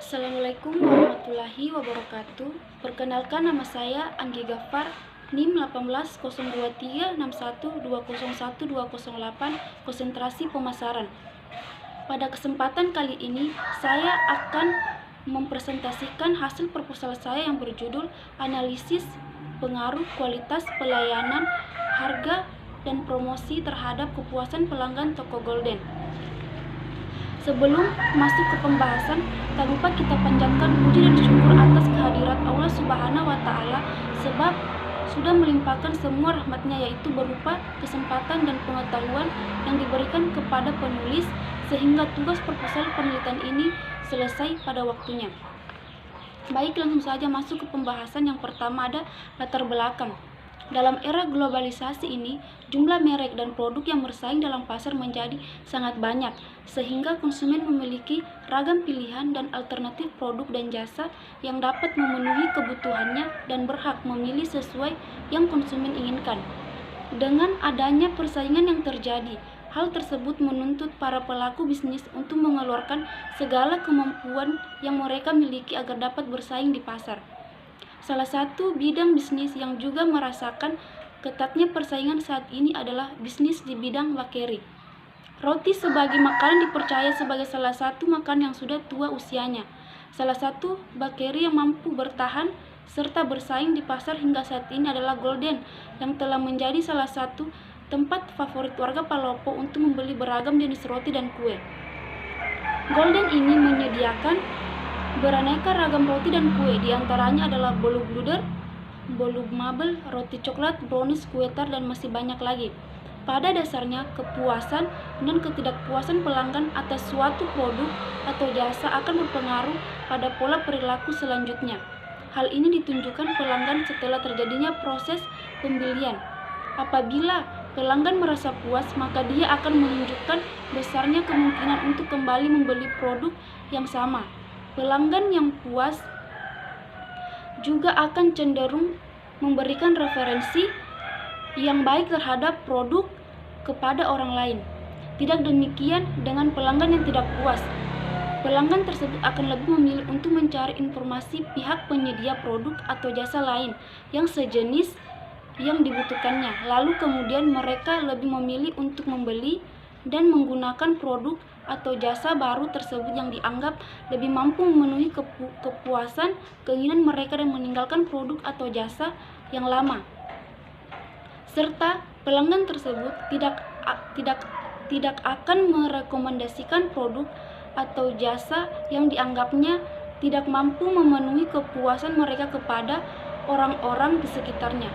Assalamualaikum warahmatullahi wabarakatuh. Perkenalkan, nama saya Anggi Gafar, NIM 1802361201208, konsentrasi pemasaran. Pada kesempatan kali ini, saya akan mempresentasikan hasil proposal saya yang berjudul Analisis Pengaruh Kualitas Pelayanan, Harga, dan Promosi Terhadap Kepuasan Pelanggan Toko Golden. Sebelum masuk ke pembahasan, tak lupa kita panjatkan puji dan syukur atas kehadirat Allah Subhanahu wa Ta'ala, sebab sudah melimpahkan semua rahmatnya, yaitu berupa kesempatan dan pengetahuan yang diberikan kepada penulis, sehingga tugas proposal penelitian ini selesai pada waktunya. Baik, langsung saja masuk ke pembahasan. Yang pertama ada latar belakang. Dalam era globalisasi ini, jumlah merek dan produk yang bersaing dalam pasar menjadi sangat banyak, sehingga konsumen memiliki ragam pilihan dan alternatif produk dan jasa yang dapat memenuhi kebutuhannya dan berhak memilih sesuai yang konsumen inginkan. Dengan adanya persaingan yang terjadi, hal tersebut menuntut para pelaku bisnis untuk mengeluarkan segala kemampuan yang mereka miliki agar dapat bersaing di pasar. Salah satu bidang bisnis yang juga merasakan ketatnya persaingan saat ini adalah bisnis di bidang bakery. Roti sebagai makanan dipercaya sebagai salah satu makanan yang sudah tua usianya. Salah satu bakery yang mampu bertahan serta bersaing di pasar hingga saat ini adalah Golden, yang telah menjadi salah satu tempat favorit warga Palopo untuk membeli beragam jenis roti dan kue. Golden ini menyediakan beraneka ragam roti dan kue, diantaranya adalah bolu bluder, bolu mabel, roti coklat, brownies, kue tart, dan masih banyak lagi. Pada dasarnya, kepuasan dan ketidakpuasan pelanggan atas suatu produk atau jasa akan berpengaruh pada pola perilaku selanjutnya. Hal ini ditunjukkan pelanggan setelah terjadinya proses pembelian. Apabila pelanggan merasa puas, maka dia akan menunjukkan besarnya kemungkinan untuk kembali membeli produk yang sama. Pelanggan yang puas juga akan cenderung memberikan referensi yang baik terhadap produk kepada orang lain. Tidak demikian dengan pelanggan yang tidak puas. Pelanggan tersebut akan lebih memilih untuk mencari informasi pihak penyedia produk atau jasa lain yang sejenis yang dibutuhkannya. Lalu kemudian mereka lebih memilih untuk membeli dan menggunakan produk atau jasa baru tersebut yang dianggap lebih mampu memenuhi kepuasan keinginan mereka dan meninggalkan produk atau jasa yang lama. Serta pelanggan tersebut tidak akan merekomendasikan produk atau jasa yang dianggapnya tidak mampu memenuhi kepuasan mereka kepada orang-orang di sekitarnya.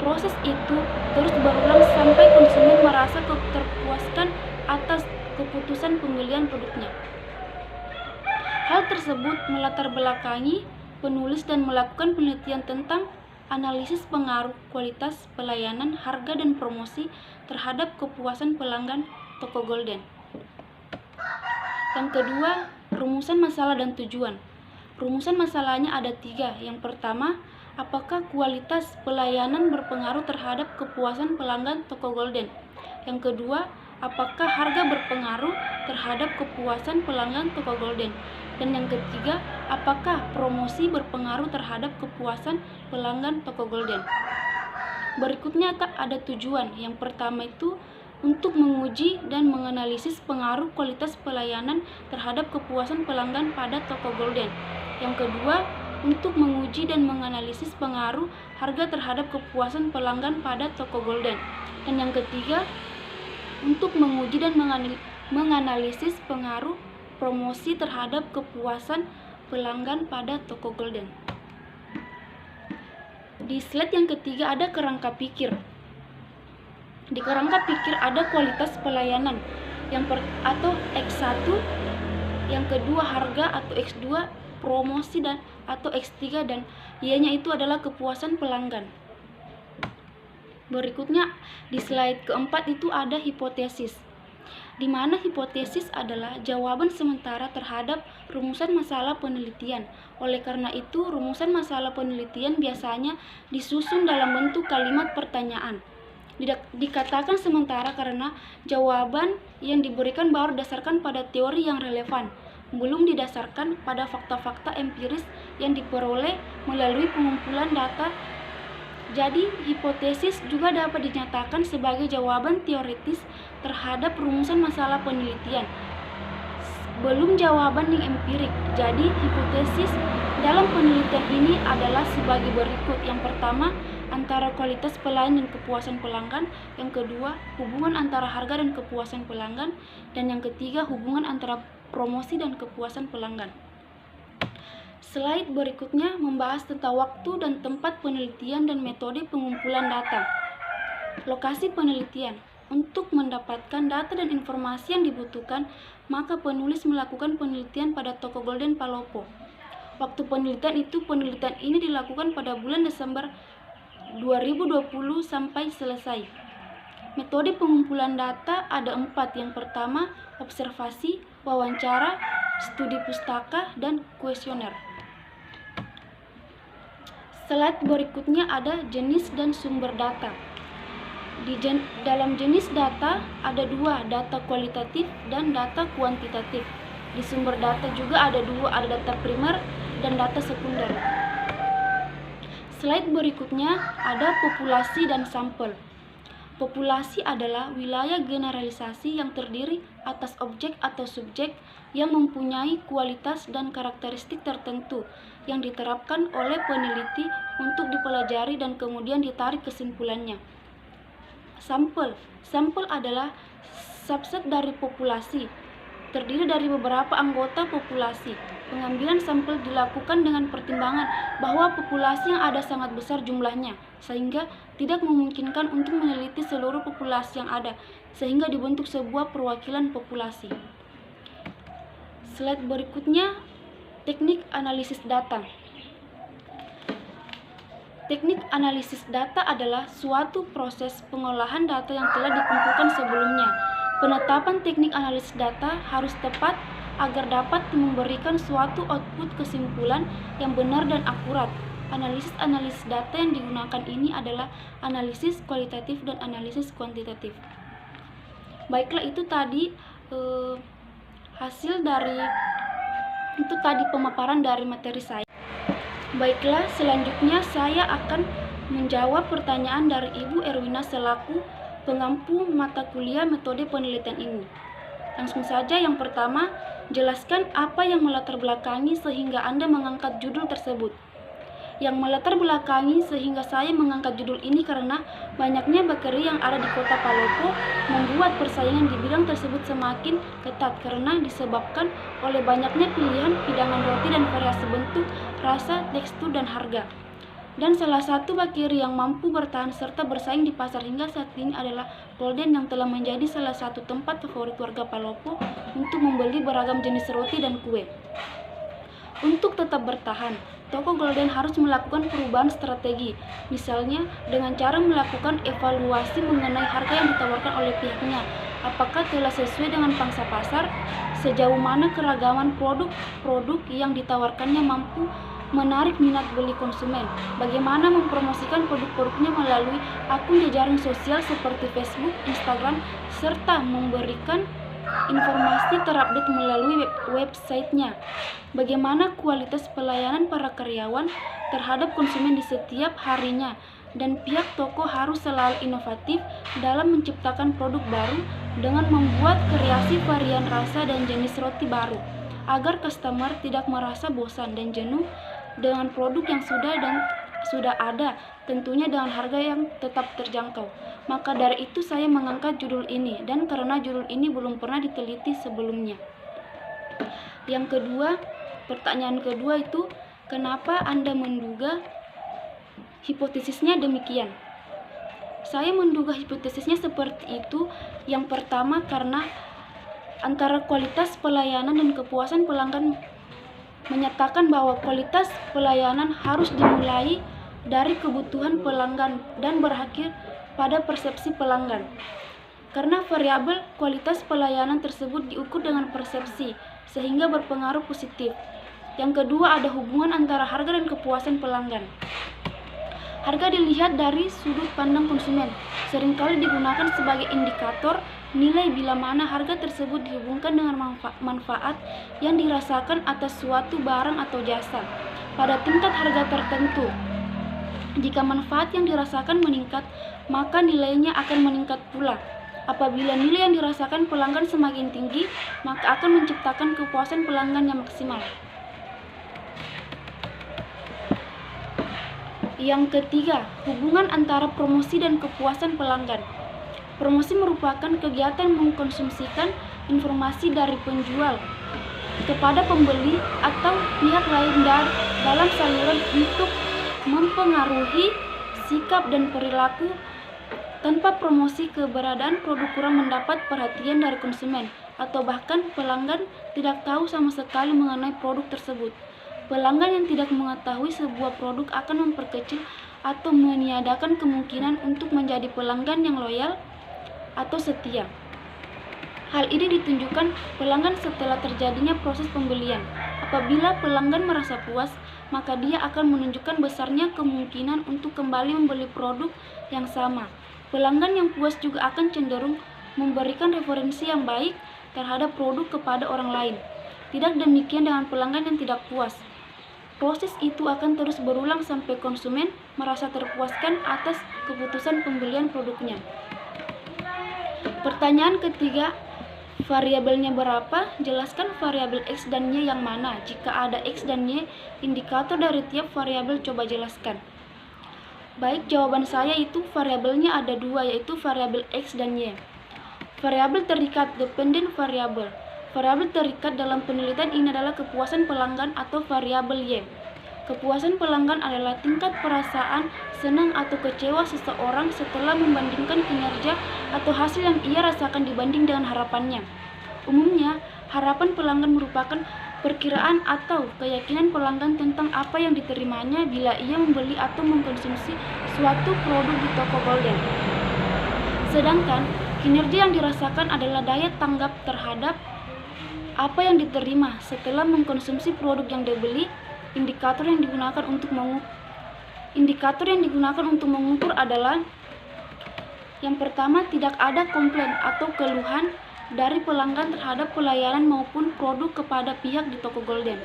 Proses itu terus berulang sampai konsumen merasa terpuaskan atas keputusan pembelian produknya. Hal tersebut melatar belakangi penulis dan melakukan penelitian tentang analisis pengaruh kualitas pelayanan, harga, dan promosi terhadap kepuasan pelanggan toko Golden. Yang kedua, rumusan masalah dan tujuan. Rumusan masalahnya ada 3. Yang pertama, apakah kualitas pelayanan berpengaruh terhadap kepuasan pelanggan toko Golden? Yang kedua, apakah harga berpengaruh terhadap kepuasan pelanggan toko Golden? Dan yang ketiga, apakah promosi berpengaruh terhadap kepuasan pelanggan toko Golden? Berikutnya ada tujuan. Yang pertama itu untuk menguji dan menganalisis pengaruh kualitas pelayanan terhadap kepuasan pelanggan pada toko Golden. Yang kedua, untuk menguji dan menganalisis pengaruh harga terhadap kepuasan pelanggan pada toko Golden. Dan yang ketiga, untuk menguji dan menganalisis pengaruh promosi terhadap kepuasan pelanggan pada toko Golden. Di slide yang ketiga ada kerangka pikir. Di kerangka pikir ada kualitas pelayanan atau X1, yang kedua harga atau X2, promosi atau X3, dan Y-nya itu adalah kepuasan pelanggan. Berikutnya di slide keempat itu ada hipotesis, di mana hipotesis adalah jawaban sementara terhadap rumusan masalah penelitian. Oleh karena itu, rumusan masalah penelitian biasanya disusun dalam bentuk kalimat pertanyaan. Dikatakan sementara karena jawaban yang diberikan baru didasarkan pada teori yang relevan, belum didasarkan pada fakta-fakta empiris yang diperoleh melalui pengumpulan data. Jadi, hipotesis juga dapat dinyatakan sebagai jawaban teoritis terhadap rumusan masalah penelitian, belum jawaban yang empirik. Jadi, hipotesis dalam penelitian ini adalah sebagai berikut. Yang pertama, antara kualitas pelayanan dan kepuasan pelanggan. Yang kedua, hubungan antara harga dan kepuasan pelanggan. Dan yang ketiga, hubungan antara promosi dan kepuasan pelanggan. Slide berikutnya membahas tentang waktu dan tempat penelitian dan metode pengumpulan data. Lokasi penelitian. Untuk mendapatkan data dan informasi yang dibutuhkan, maka penulis melakukan penelitian pada toko Golden Palopo. Waktu penelitian ini dilakukan pada bulan Desember 2020 sampai selesai. Metode pengumpulan data ada 4. Yang pertama, observasi, wawancara, studi pustaka, dan kuesioner. Slide berikutnya ada jenis dan sumber data. Dalam jenis data ada 2, data kualitatif dan data kuantitatif. Di sumber data juga ada 2, ada data primer dan data sekunder. Slide berikutnya ada populasi dan sampel. Populasi adalah wilayah generalisasi yang terdiri atas objek atau subjek yang mempunyai kualitas dan karakteristik tertentu yang diterapkan oleh peneliti untuk dipelajari dan kemudian ditarik kesimpulannya. Sampel adalah subset dari populasi, terdiri dari beberapa anggota populasi. Pengambilan sampel dilakukan dengan pertimbangan bahwa populasi yang ada sangat besar jumlahnya, sehingga tidak memungkinkan untuk meneliti seluruh populasi yang ada, sehingga dibentuk sebuah perwakilan populasi. Slide berikutnya, teknik analisis data. Teknik analisis data adalah suatu proses pengolahan data yang telah dikumpulkan sebelumnya. Penetapan teknik analisis data harus tepat agar dapat memberikan suatu output kesimpulan yang benar dan akurat. Analisis data yang digunakan ini adalah analisis kualitatif dan analisis kuantitatif. Baiklah, itu tadi hasil dari pemaparan dari materi saya. Baiklah, selanjutnya saya akan menjawab pertanyaan dari Ibu Erwina selaku pengampu mata kuliah metode penelitian ini. Langsung saja, yang pertama, jelaskan apa yang melatar belakangi sehingga Anda mengangkat judul tersebut. Yang melatar belakangi sehingga saya mengangkat judul ini karena banyaknya bakeri yang ada di kota Palopo membuat persaingan di bidang tersebut semakin ketat karena disebabkan oleh banyaknya pilihan hidangan roti dan variasi bentuk, rasa, tekstur, dan harga. Dan salah satu bakeri yang mampu bertahan serta bersaing di pasar hingga saat ini adalah Golden, yang telah menjadi salah satu tempat favorit warga Palopo untuk membeli beragam jenis roti dan kue. Untuk tetap bertahan, toko Golden harus melakukan perubahan strategi, misalnya dengan cara melakukan evaluasi mengenai harga yang ditawarkan oleh pihaknya. Apakah telah sesuai dengan pangsa pasar? Sejauh mana keragaman produk yang ditawarkannya mampu menarik minat beli konsumen? Bagaimana mempromosikan produk-produknya melalui akun jejaring sosial seperti Facebook, Instagram, serta memberikan informasi terupdate melalui websitenya? Bagaimana kualitas pelayanan para karyawan terhadap konsumen di setiap harinya? Dan pihak toko harus selalu inovatif dalam menciptakan produk baru dengan membuat kreasi varian rasa dan jenis roti baru, agar customer tidak merasa bosan dan jenuh dengan produk yang sudah ada, tentunya dengan harga yang tetap terjangkau. Maka dari itu saya mengangkat judul ini, dan karena judul ini belum pernah diteliti sebelumnya. Yang kedua, pertanyaan kedua itu, kenapa Anda menduga hipotesisnya demikian? Saya menduga hipotesisnya seperti itu. Yang pertama, karena antara kualitas pelayanan dan kepuasan pelanggan menyatakan bahwa kualitas pelayanan harus dimulai dari kebutuhan pelanggan dan berakhir pada persepsi pelanggan. Karena variabel kualitas pelayanan tersebut diukur dengan persepsi, sehingga berpengaruh positif. Yang kedua, ada hubungan antara harga dan kepuasan pelanggan. Harga dilihat dari sudut pandang konsumen, seringkali digunakan sebagai indikator nilai bila mana harga tersebut dihubungkan dengan manfaat yang dirasakan atas suatu barang atau jasa pada tingkat harga tertentu. Jika manfaat yang dirasakan meningkat, maka nilainya akan meningkat pula. Apabila nilai yang dirasakan pelanggan semakin tinggi, maka akan menciptakan kepuasan pelanggan yang maksimal. Yang ketiga, hubungan antara promosi dan kepuasan pelanggan. Promosi merupakan kegiatan mengkonsumsikan informasi dari penjual kepada pembeli atau pihak lain dalam saluran untuk mempengaruhi sikap dan perilaku. Tanpa promosi, keberadaan produk kurang mendapat perhatian dari konsumen, atau bahkan pelanggan tidak tahu sama sekali mengenai produk tersebut. Pelanggan yang tidak mengetahui sebuah produk akan memperkecil atau meniadakan kemungkinan untuk menjadi pelanggan yang loyal atau setia. Hal ini ditunjukkan pelanggan setelah terjadinya proses pembelian. Apabila pelanggan merasa puas, maka dia akan menunjukkan besarnya kemungkinan untuk kembali membeli produk yang sama. Pelanggan yang puas juga akan cenderung memberikan referensi yang baik terhadap produk kepada orang lain. Tidak demikian dengan pelanggan yang tidak puas. Proses itu akan terus berulang sampai konsumen merasa terpuaskan atas keputusan pembelian produknya. Pertanyaan ketiga, variabelnya berapa? Jelaskan variabel X dan Y yang mana. Jika ada X dan Y, indikator dari tiap variabel coba jelaskan. Baik, jawaban saya itu variabelnya ada dua, yaitu variabel X dan Y. Variabel terikat, dependent variable. Variabel terikat dalam penelitian ini adalah kepuasan pelanggan atau variabel Y. Kepuasan pelanggan adalah tingkat perasaan senang atau kecewa seseorang setelah membandingkan kinerja atau hasil yang ia rasakan dibanding dengan harapannya. Umumnya, harapan pelanggan merupakan perkiraan atau keyakinan pelanggan tentang apa yang diterimanya bila ia membeli atau mengkonsumsi suatu produk di toko Golden. Sedangkan, kinerja yang dirasakan adalah daya tanggap terhadap apa yang diterima setelah mengkonsumsi produk yang dibeli. Indikator yang digunakan untuk mengukur adalah yang pertama, tidak ada komplain atau keluhan dari pelanggan terhadap pelayanan maupun produk kepada pihak di toko Golden.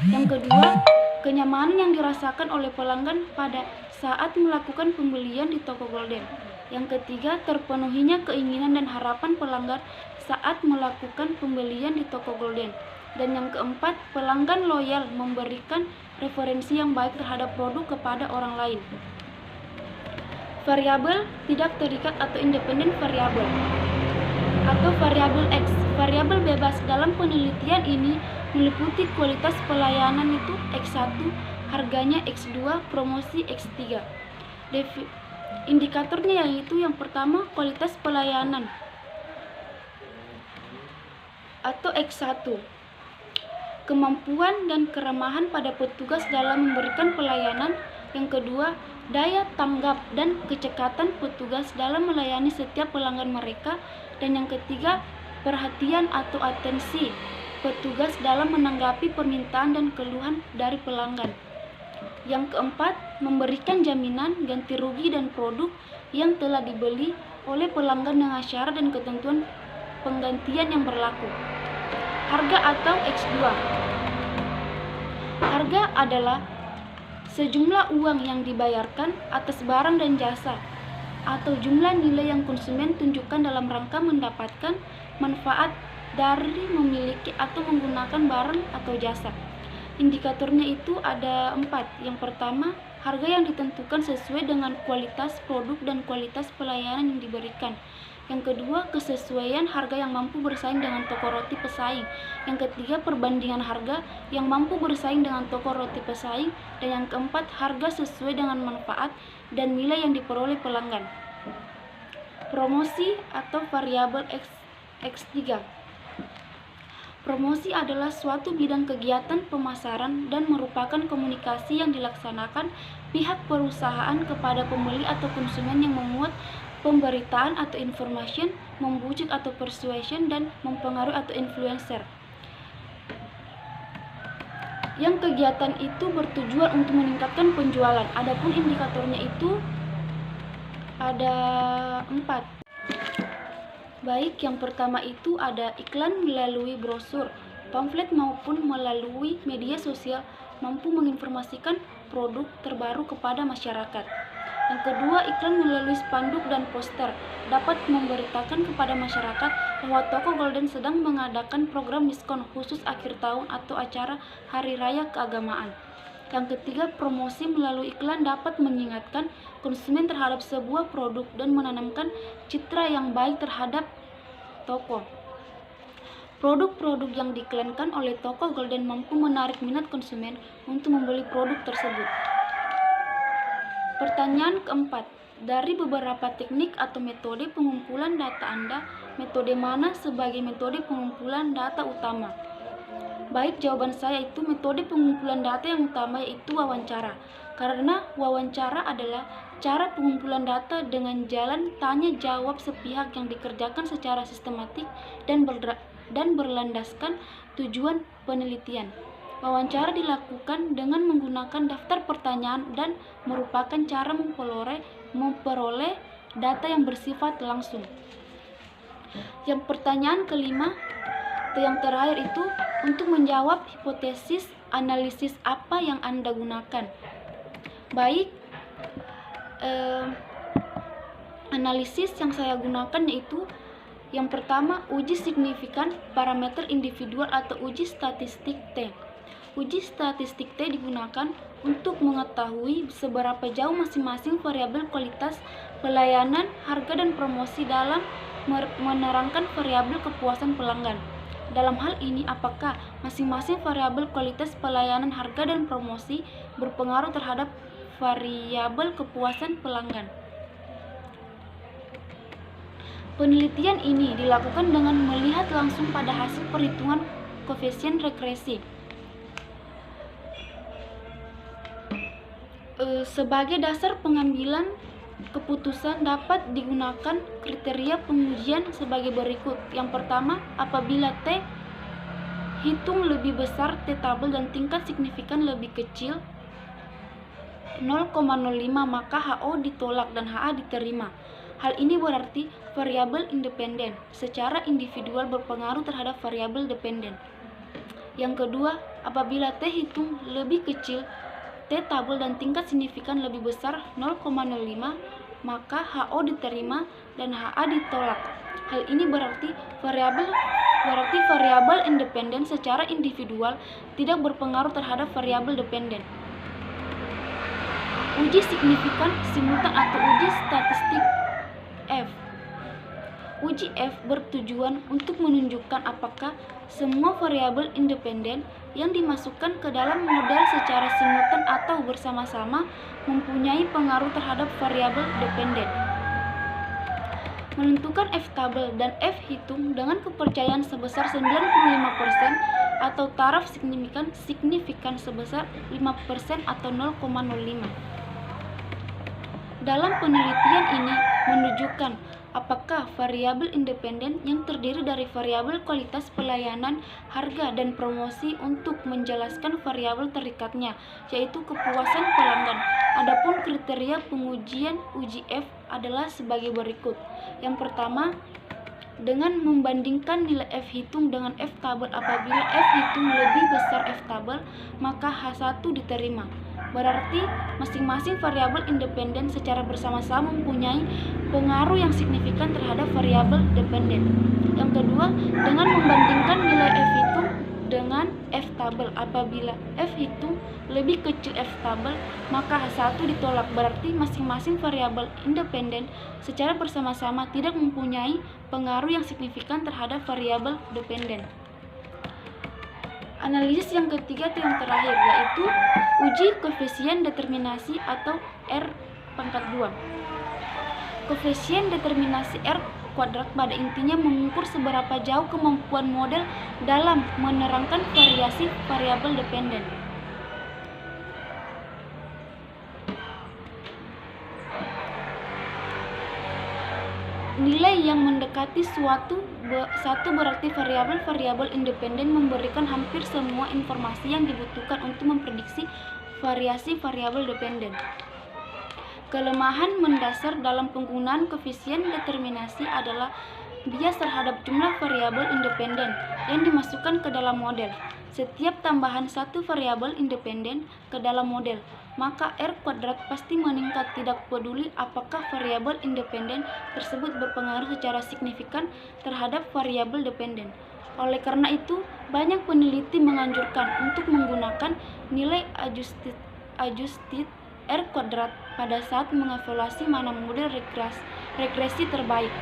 Yang kedua, kenyamanan yang dirasakan oleh pelanggan pada saat melakukan pembelian di toko Golden. Yang ketiga, terpenuhinya keinginan dan harapan pelanggan saat melakukan pembelian di toko Golden. Dan yang keempat, pelanggan loyal memberikan referensi yang baik terhadap produk kepada orang lain. Variabel tidak terikat atau independent variable atau variabel X. Variabel bebas dalam penelitian ini meliputi kualitas pelayanan itu X1, harganya X2, promosi X3. Indikatornya yaitu yang pertama, kualitas pelayanan atau X1. Kemampuan dan keramahan pada petugas dalam memberikan pelayanan. Yang kedua, daya tanggap dan kecekatan petugas dalam melayani setiap pelanggan mereka. Dan yang ketiga, perhatian atau atensi petugas dalam menanggapi permintaan dan keluhan dari pelanggan. Yang keempat, memberikan jaminan ganti rugi dan produk yang telah dibeli oleh pelanggan dengan syarat dan ketentuan penggantian yang berlaku. Harga atau X2. Harga adalah sejumlah uang yang dibayarkan atas barang dan jasa atau jumlah nilai yang konsumen tunjukkan dalam rangka mendapatkan manfaat dari memiliki atau menggunakan barang atau jasa. Indikatornya itu ada 4. Yang pertama, harga yang ditentukan sesuai dengan kualitas produk dan kualitas pelayanan yang diberikan. Yang kedua, kesesuaian harga yang mampu bersaing dengan toko roti pesaing. Yang ketiga, perbandingan harga yang mampu bersaing dengan toko roti pesaing. Dan yang keempat, harga sesuai dengan manfaat dan nilai yang diperoleh pelanggan. Promosi atau variabel X3. Promosi adalah suatu bidang kegiatan pemasaran dan merupakan komunikasi yang dilaksanakan pihak perusahaan kepada pembeli atau konsumen yang memuat pemberitaan atau information, membujuk atau persuasion, dan mempengaruhi atau influencer. yang kegiatan itu bertujuan untuk meningkatkan penjualan. Adapun indikatornya itu ada 4. Baik, yang pertama itu ada iklan melalui brosur, pamflet maupun melalui media sosial mampu menginformasikan produk terbaru kepada masyarakat. Yang kedua, iklan melalui spanduk dan poster dapat memberitakan kepada masyarakat bahwa toko Golden sedang mengadakan program diskon khusus akhir tahun atau acara hari raya keagamaan. Yang ketiga, promosi melalui iklan dapat mengingatkan konsumen terhadap sebuah produk dan menanamkan citra yang baik terhadap toko. Produk-produk yang diiklankan oleh toko Golden mampu menarik minat konsumen untuk membeli produk tersebut. Pertanyaan keempat, dari beberapa teknik atau metode pengumpulan data Anda, metode mana sebagai metode pengumpulan data utama? Baik, jawaban saya itu metode pengumpulan data yang utama yaitu wawancara. Karena wawancara adalah cara pengumpulan data dengan jalan tanya jawab sepihak yang dikerjakan secara sistematik dan berlandaskan tujuan penelitian. Wawancara dilakukan dengan menggunakan daftar pertanyaan dan merupakan cara memperoleh data yang bersifat langsung. Yang pertanyaan kelima atau yang terakhir itu untuk menjawab hipotesis analisis apa yang Anda gunakan. Baik, analisis yang saya gunakan yaitu yang pertama, uji signifikan parameter individual atau uji statistik T. Uji statistik T digunakan untuk mengetahui seberapa jauh masing-masing variabel kualitas pelayanan, harga, dan promosi dalam menerangkan variabel kepuasan pelanggan. Dalam hal ini, apakah masing-masing variabel kualitas pelayanan, harga, dan promosi berpengaruh terhadap variabel kepuasan pelanggan? Penelitian ini dilakukan dengan melihat langsung pada hasil perhitungan koefisien regresi. Sebagai dasar pengambilan keputusan dapat digunakan kriteria pengujian sebagai berikut. Yang pertama, apabila T hitung lebih besar T tabel dan tingkat signifikan lebih kecil 0,05 maka HO ditolak dan HA diterima. Hal ini berarti variabel independen secara individual berpengaruh terhadap variabel dependen. Yang kedua, apabila T hitung lebih kecil T tabel dan tingkat signifikan lebih besar 0,05 maka HO diterima dan HA ditolak. Hal ini berarti variabel independen secara individual tidak berpengaruh terhadap variabel dependen. Uji signifikan simultan atau uji statistik F. Uji F bertujuan untuk menunjukkan apakah semua variabel independen yang dimasukkan ke dalam model secara simultan atau bersama-sama mempunyai pengaruh terhadap variabel dependen. Menentukan F tabel dan F hitung dengan kepercayaan sebesar 95% atau taraf signifikan sebesar 5% atau 0,05. Dalam penelitian ini menunjukkan apakah variabel independen yang terdiri dari variabel kualitas pelayanan, harga, dan promosi untuk menjelaskan variabel terikatnya, yaitu kepuasan pelanggan. Adapun kriteria pengujian uji F adalah sebagai berikut. Yang pertama, dengan membandingkan nilai F hitung dengan F tabel. Apabila F hitung lebih besar F tabel, maka H1 diterima. Berarti masing-masing variabel independen secara bersama-sama mempunyai pengaruh yang signifikan terhadap variabel dependen. Yang kedua, dengan membandingkan nilai F hitung dengan F tabel. Apabila F hitung lebih kecil F tabel, maka H1 ditolak. Berarti masing-masing variabel independen secara bersama-sama tidak mempunyai pengaruh yang signifikan terhadap variabel dependen. Analisis yang ketiga atau yang terakhir yaitu uji koefisien determinasi atau R⁻². Koefisien determinasi R kuadrat pada intinya mengukur seberapa jauh kemampuan model dalam menerangkan variasi variabel dependen. Nilai yang mendekati satu berarti variabel-variabel independen memberikan hampir semua informasi yang dibutuhkan untuk memprediksi variasi variabel dependen. Kelemahan mendasar dalam penggunaan koefisien determinasi adalah bias terhadap jumlah variabel independen yang dimasukkan ke dalam model. Setiap tambahan satu variabel independen ke dalam model, maka R kuadrat pasti meningkat tidak peduli apakah variabel independen tersebut berpengaruh secara signifikan terhadap variabel dependen. Oleh karena itu, banyak peneliti menganjurkan untuk menggunakan nilai adjusted R kuadrat pada saat mengevaluasi mana model regresi terbaik.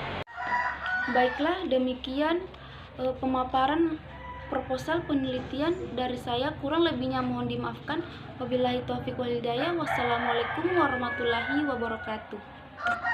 Baiklah, demikian pemaparan proposal penelitian dari saya. Kurang lebihnya mohon dimaafkan. Wabillahi taufiq wal hidayah. Wassalamualaikum warahmatullahi wabarakatuh.